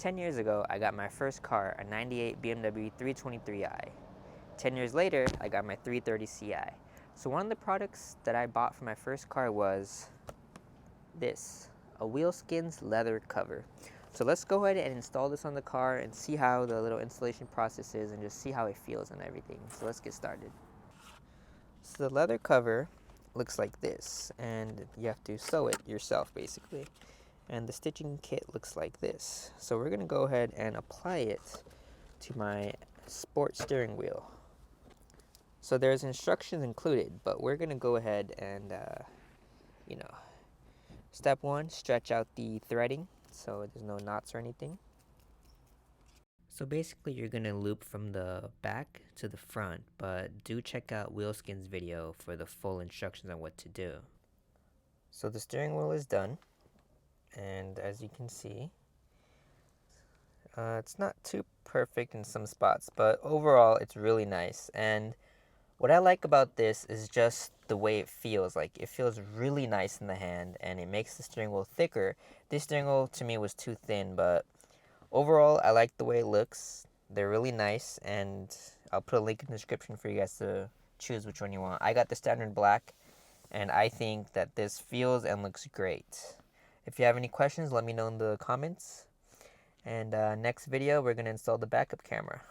10 years ago, I got my first car, a 98 BMW 323i. 10 years later, I got my 330 Ci. So one of the products that I bought for my first car was this, a Wheelskins leather cover. So let's go ahead and install this on the car and see how the little installation process is and just see how it feels and everything. So let's get started. So the leather cover looks like this, and you have to sew it yourself basically. And the stitching kit looks like this. So we're gonna go ahead and apply it to my sport steering wheel. So there's instructions included, but we're gonna go ahead and step one, stretch out the threading so there's no knots or anything. So basically you're gonna loop from the back to the front, but do check out Wheelskins' video for the full instructions on what to do. So the steering wheel is done, and as you can see, it's not too perfect in some spots, but overall it's really nice. And what I like about this is just the way it feels. Like, it feels really nice in the hand, and it makes the steering wheel thicker. This steering wheel to me was too thin, but overall I like the way it looks. They're really nice, and I'll put a link in the description for you guys to choose which one you want. I got the standard black, and I think that this feels and looks great. If you have any questions, let me know in the comments. And next video, we're going to install the backup camera.